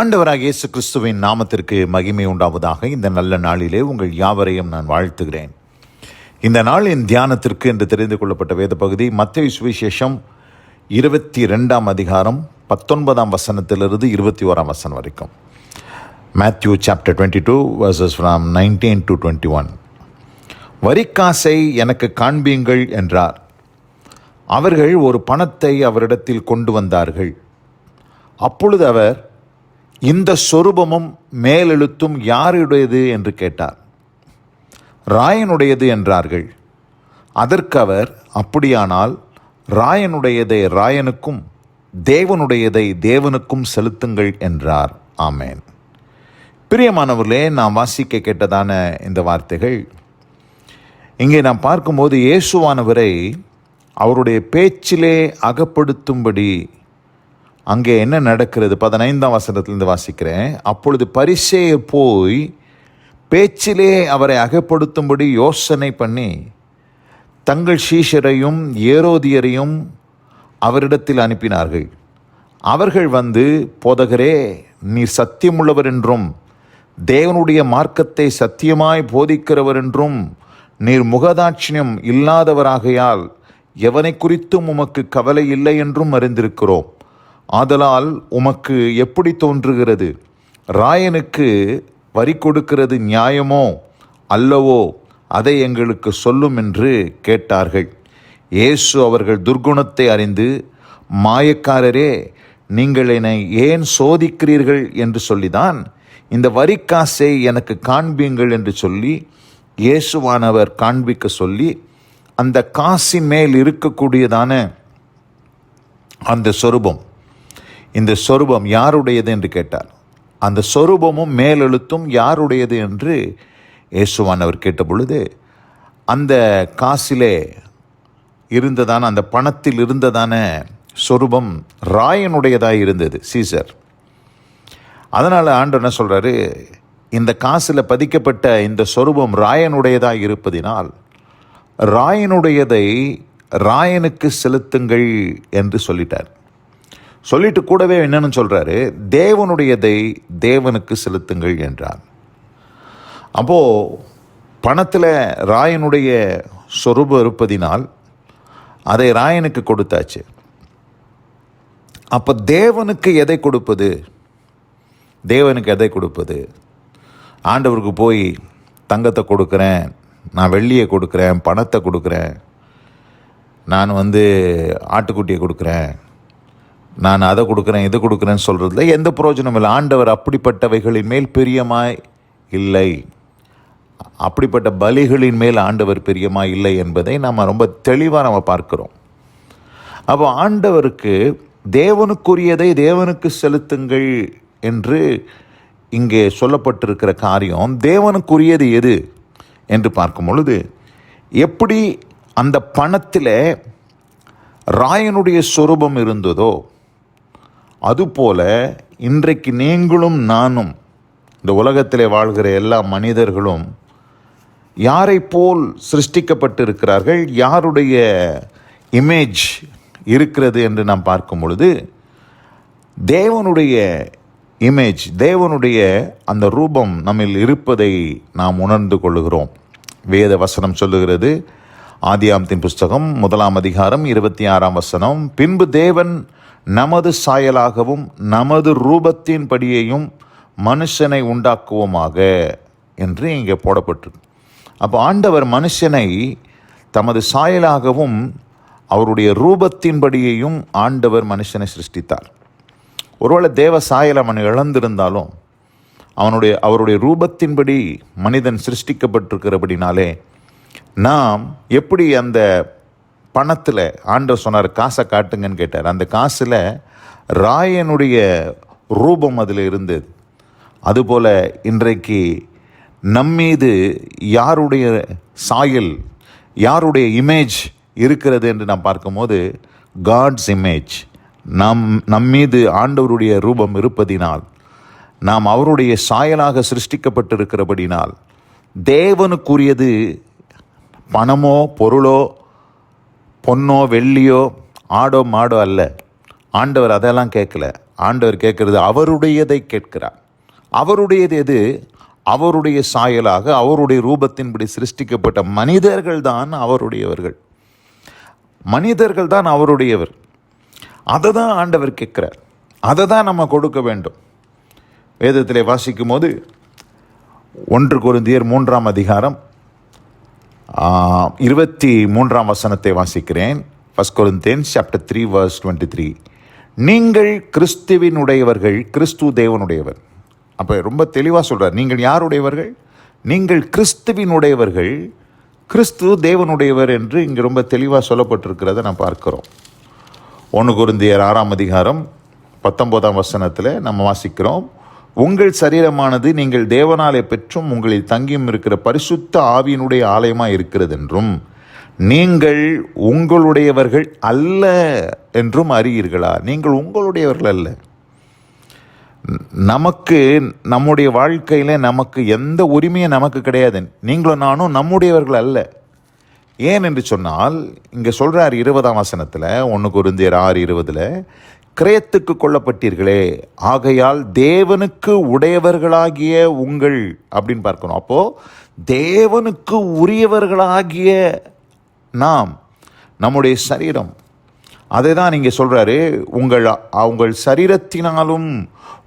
ஆண்டவராகிய இயேசு கிறிஸ்துவின் நாமத்திற்கு மகிமை உண்டாவதாக. இந்த நல்ல நாளிலே உங்கள் யாவரையும் நான் வாழ்த்துகிறேன். இந்த நாளின் தியானத்திற்கு என்று தெரிந்து கொள்ளப்பட்ட வேத பகுதி மத்தேயு சுவிசேஷம் 22 அதிகாரம் 19 வசனத்திலிருந்து 21 வசனம் வரைக்கும். Matthew chapter 22 verses from 19 to 21. வரிக்காசை எனக்கு காண்பீங்கள் என்றார். அவர்கள் ஒரு பணத்தை அவரிடத்தில் கொண்டு வந்தார்கள். அப்பொழுது அவர், இந்த சொரூபமும் மேலெழுத்தும் யாருடையது என்று கேட்டார். ராயனுடையது என்றார்கள். அதற்கு அவர், அப்படியானால் ராயனுடையதை ராயனுக்கும் தேவனுடையதை தேவனுக்கும் செலுத்துங்கள் என்றார். ஆமேன். பிரியமானவர்களே, நாம் வாசிக்க கேட்டதான இந்த வார்த்தைகள் இங்கே நாம் பார்க்கும்போது இயேசுவானவரை அவருடைய பேச்சிலே அகப்படுத்தும்படி அங்கே என்ன நடக்கிறது? 15 வசனத்திலிருந்து வாசிக்கிறேன். அப்பொழுது பரிசேயர் போய் பேச்சிலே அவரை அகப்படுத்தும்படி யோசனை பண்ணி தங்கள் சீஷரையும் ஏரோதியரையும் அவரிடத்தில் அனுப்பினார்கள். அவர்கள் வந்து, போதகரே, நீர் சத்தியமுள்ளவர் என்றும் தேவனுடைய மார்க்கத்தை சத்தியமாய் போதிக்கிறவர் என்றும் நீர் முகதாட்சியம் இல்லாதவராகையால் எவனை குறித்தும் உமக்கு கவலை இல்லை என்றும் அறிந்திருக்கிறோம். ஆதலால் உமக்கு எப்படி தோன்றுகிறது? ராயனுக்கு வரி கொடுக்கிறது நியாயமோ அல்லவோ? அதை எங்களுக்கு சொல்லும் என்று கேட்டார்கள். இயேசு அவர்கள் துர்க்குணத்தை அறிந்து, மாயக்காரரே, நீங்கள் என்னை ஏன் சோதிக்கிறீர்கள் என்று சொல்லிதான் இந்த வரிக்காசை எனக்கு காண்பீங்கள் என்று சொல்லி இயேசுவானவர் காண்பிக்க சொல்லி அந்த காசின் மேல் இருக்கக்கூடியதான அந்த சொரூபம், இந்த சொரூபம் யாருடையது என்று கேட்டார். அந்த சொரூபமும் மேலெழுத்தும் யாருடையது என்று இயேசுவானவர் கேட்ட பொழுது, அந்த காசிலே இருந்ததான, அந்த பணத்தில் இருந்ததான சொரூபம் ராயனுடையதாக இருந்தது, சீசர். அதனால் ஆண்டவர் என்ன சொல்கிறாரு? இந்த காசில் பதிக்கப்பட்ட இந்த சொரூபம் ராயனுடையதாக இருப்பதினால் ராயனுடையதை ராயனுக்கு செலுத்துங்கள் என்று சொல்லிட்டார். சொல்லிட்டு கூடவே என்னன்னு சொல்கிறாரு? தேவனுடையதை தேவனுக்கு செலுத்துங்கள் என்றார். அப்போது பணத்தில் ராயனுடைய சொரூபம் இருப்பதினால் அதை ராயனுக்கு கொடுத்தாச்சு. அப்போ தேவனுக்கு எதை கொடுப்பது? தேவனுக்கு எதை கொடுப்பது? ஆண்டவருக்கு போய் தங்கத்தை கொடுக்குறேன், நான் வெள்ளியை கொடுக்குறேன், பணத்தை கொடுக்குறேன், நான் ஆட்டுக்குட்டியை கொடுக்குறேன், நான் அதை கொடுக்குறேன், இதை கொடுக்குறேன்னு சொல்கிறதுல எந்த பிரயோஜனம் இல்லை. ஆண்டவர் அப்படிப்பட்டவைகளின் மேல் பிரியமாய் இல்லை. அப்படிப்பட்ட பலிகளின் மேல் ஆண்டவர் பிரியமாய் இல்லை என்பதை நாம் ரொம்ப தெளிவாக பார்க்கிறோம். அப்போ ஆண்டவருக்கு தேவனுக்குரியதை தேவனுக்கு செலுத்துங்கள் என்று இங்கே சொல்லப்பட்டிருக்கிற காரியம், தேவனுக்குரியது எது என்று பார்க்கும் பொழுது, எப்படி அந்த பணத்தில் ராயனுடைய சொரூபம் இருந்ததோ அதுபோல இன்றைக்கு நீங்களும் நானும், இந்த உலகத்திலே வாழ்கிற எல்லா மனிதர்களும் யாரை போல் சிருஷ்டிக்கப்பட்டிருக்கிறார்கள், யாருடைய இமேஜ் இருக்கிறது என்று நாம் பார்க்கும் பொழுது, தேவனுடைய இமேஜ், தேவனுடைய அந்த ரூபம் நம்மில் இருப்பதை நாம் உணர்ந்து கொள்ளுகிறோம். வேத வசனம் சொல்லுகிறது, ஆதியாகமத்தின் புஸ்தகம் 1 அதிகாரம் 26 வசனம், பின்பு தேவன் நமது சாயலாகவும் நமது ரூபத்தின் படியையும் மனுஷனை உண்டாக்குவோமாக என்று இங்கே போடப்பட்டிருக்கு. அப்போ ஆண்டவர் மனுஷனை தமது சாயலாகவும் அவருடைய ரூபத்தின்படியையும் ஆண்டவர் மனுஷனை சிருஷ்டித்தார். ஒருவேளை தேவ சாயல் அவன் இழந்திருந்தாலும் அவருடைய ரூபத்தின்படி மனிதன் சிருஷ்டிக்கப்பட்டிருக்கிறபடினாலே, நாம் எப்படி அந்த பணத்தில் ஆண்டவர் சொன்னார், காசை காட்டுங்கன்னு கேட்டார். அந்த காசில் ராயனுடைய ரூபம் அதில் இருந்தது. அதுபோல் இன்றைக்கு நம்மீது யாருடைய சாயல், யாருடைய இமேஜ் இருக்கிறது என்று நாம் பார்க்கும்போது, காட்ஸ் இமேஜ். நம்மீது ஆண்டவருடைய ரூபம் இருப்பதினால், நாம் அவருடைய சாயலாக சிருஷ்டிக்கப்பட்டிருக்கிறபடினால், தேவனுக்குரியது பணமோ பொருளோ பொன்னோ வெள்ளியோ ஆடோ மாடோ அல்ல. ஆண்டவர் அதெல்லாம் கேட்கல. ஆண்டவர் கேட்கறது அவருடையதை கேட்கிறார். அவருடையது எது? அவருடைய சாயலாக அவருடைய ரூபத்தின்படி சிருஷ்டிக்கப்பட்ட மனிதர்கள் தான் அவருடையவர்கள். மனிதர்கள் தான் அவருடையவர். அதை தான் ஆண்டவர் கேட்கிறார். அதை தான் நம்ம கொடுக்க வேண்டும். வேதத்திலே வாசிக்கும் போது 1 கொரிந்தியர் 3ஆம் அதிகாரம் 23ஆம் வசனத்தை வாசிக்கிறேன். 1 Corinthians chapter 3 verse 23. நீங்கள் கிறிஸ்துவினுடையவர்கள், கிறிஸ்து தேவனுடையவர். அப்போ ரொம்ப தெளிவாக சொல்கிறார். நீங்கள் யாருடையவர்கள்? நீங்கள் கிறிஸ்துவினுடையவர்கள், கிறிஸ்து தேவனுடையவர் என்று இங்கே ரொம்ப தெளிவாக சொல்லப்பட்டிருக்கிறத நான் பார்க்கிறோம். 1 கொரிந்தியர் 6ஆம் அதிகாரம் 19ஆம் வசனத்தில் நம்ம வாசிக்கிறோம். உங்கள் சரீரமானது நீங்கள் தேவனாலே பெற்றும் உங்களில் தங்கியும் இருக்கிற பரிசுத்த ஆவியினுடைய ஆலயமாக இருக்கிறது என்றும் நீங்கள் உங்களுடையவர்கள் அல்ல என்றும் அறியீர்களா? நீங்கள் உங்களுடையவர்கள் அல்ல. நமக்கு நம்முடைய வாழ்க்கையில் நமக்கு எந்த உரிமையும் நமக்கு கிடையாது. நீங்களும் நானும் நம்முடையவர்கள் அல்ல. ஏன் என்று சொன்னால் இங்கே சொல்கிறார் 20ஆம் வசனத்தில் 1 கொரிந்தியர் 6:20, கிரயத்துக்கு கொள்ளப்பட்டீர்களே, ஆகையால் தேவனுக்கு உடையவர்களாகிய உங்கள் அப்படின்னு பார்க்கணும். அப்போது தேவனுக்கு உரியவர்களாகிய நாம், நம்முடைய சரீரம், அதை தான் நீங்கள் சொல்கிறாரு. உங்கள் சரீரத்தினாலும்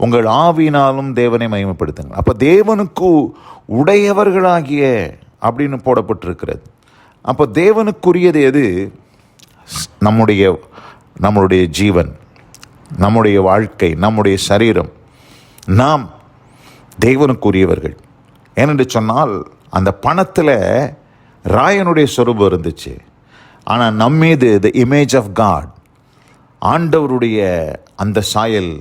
உங்கள் ஆவியினாலும் தேவனை மகிமைப்படுத்துங்க. அப்போ தேவனுக்கு உடையவர்களாகிய அப்படின்னு போடப்பட்டிருக்கிறது. அப்போ தேவனுக்குரியது எது? நம்முடைய ஜீவன், நம்முடைய வாழ்க்கை, நம்முடைய சரீரம். நாம் தேவனுக்குரியவர்கள். ஏனென்று சொன்னால் அந்த பணத்தில் ராயனுடைய சொரூபம் இருந்துச்சு. ஆனால் நம்மீது த இமேஜ் ஆஃப் காட், ஆண்டவருடைய அந்த சாயல்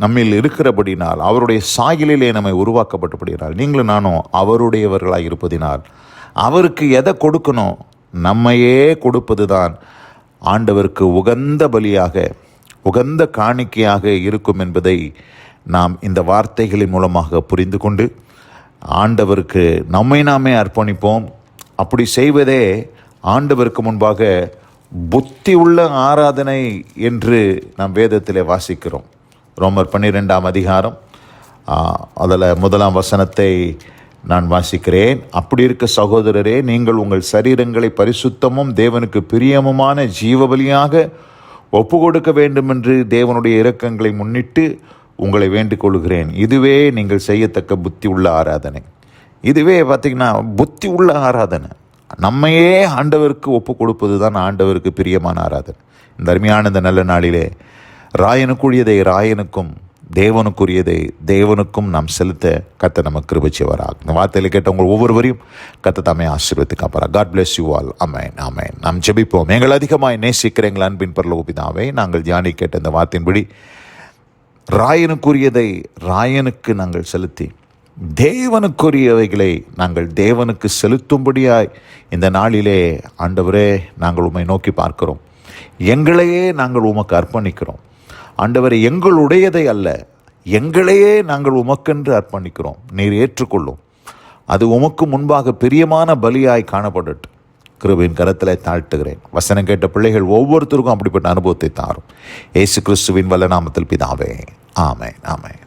நம்மில் இருக்கிறபடினால், அவருடைய சாயலிலே நம்மை உருவாக்கப்பட்டபடினால், நீங்களும் நானும் அவருடையவர்களாக இருப்பதினால் அவருக்கு எதை கொடுக்கணும்? நம்மையே கொடுப்பது தான் ஆண்டவருக்கு உகந்த பலியாக, உகந்த காணிக்கையாக இருக்கும் என்பதை நாம் இந்த வார்த்தைகளின் மூலமாக புரிந்து கொண்டு ஆண்டவருக்கு நம்மை நாமே அர்ப்பணிப்போம். அப்படி செய்வதே ஆண்டவருக்கு முன்பாக புத்தி உள்ள ஆராதனை என்று நாம் வேதத்தில் வாசிக்கிறோம். ரோமர் 12ஆம் அதிகாரம் அதில் 1ஆம் வசனத்தை நான் வாசிக்கிறேன். அப்படி இருக்க சகோதரரே, நீங்கள் உங்கள் சரீரங்களை பரிசுத்தமும் தேவனுக்கு பிரியமுமான ஜீவபலியாக ஒப்பு கொடுக்க வேண்டும் என்று தேவனுடைய இரக்கங்களை முன்னிட்டு உங்களை வேண்டிக் கொள்கிறேன். இதுவே நீங்கள் செய்யத்தக்க புத்தி உள்ள ஆராதனை. இதுவே பார்த்திங்கன்னா புத்தி உள்ள ஆராதனை. நம்மையே ஆண்டவருக்கு ஒப்பு கொடுப்பது தான் ஆண்டவருக்கு பிரியமான ஆராதனை. இந்த அருமையான இந்த நல்ல நாளிலே ராயனுக்குரியதை ராயனுக்கும், தேவனுக்குரியதை தேவனுக்கும் நாம் செலுத்த கர்த்தர் நமக்கு கிருபை செய்வாராக. இந்த வார்த்தையில் கேட்ட உங்கள் ஒவ்வொருவரையும் கர்த்தர் தாமே ஆசீர்வதித்து காப்பாராக. God bless you all. Amen, amen. நாம் ஜெபிப்போம். எங்கள் அதிகமாய் நேசிக்கிற எங்கள் அன்பின் பரலோக பிதாவே, நாங்கள் தியானி கேட்ட இந்த வார்த்தையின்படி ராயனுக்குரியதை ராயனுக்கு நாங்கள் செலுத்தி, தேவனுக்குரியவைகளை நாங்கள் தேவனுக்கு செலுத்தும்படியாய் இந்த நாளிலே ஆண்டவரே நாங்கள் உம்மை நோக்கி பார்க்கிறோம். எங்களையே நாங்கள் உமக்கு அர்ப்பணிக்கிறோம். ஆண்டவரே, எங்களுடையதை அல்ல, எங்களையே நாங்கள் உமக்கென்று அர்ப்பணிக்கிறோம். நீர் ஏற்றுக்கொள்ளும். அது உமக்கு முன்பாக பிரியமான பலியாய் காணப்படட்டும். கிருபையின் கரத்தில் தாழ்த்துகிறேன். வசனம் கேட்ட பிள்ளைகள் ஒவ்வொருத்தருக்கும் அப்படிப்பட்ட அனுபவத்தை தாரும். இயேசு கிறிஸ்துவின் வல்ல நாமத்தில் பிதாவே, ஆமென், ஆமென்.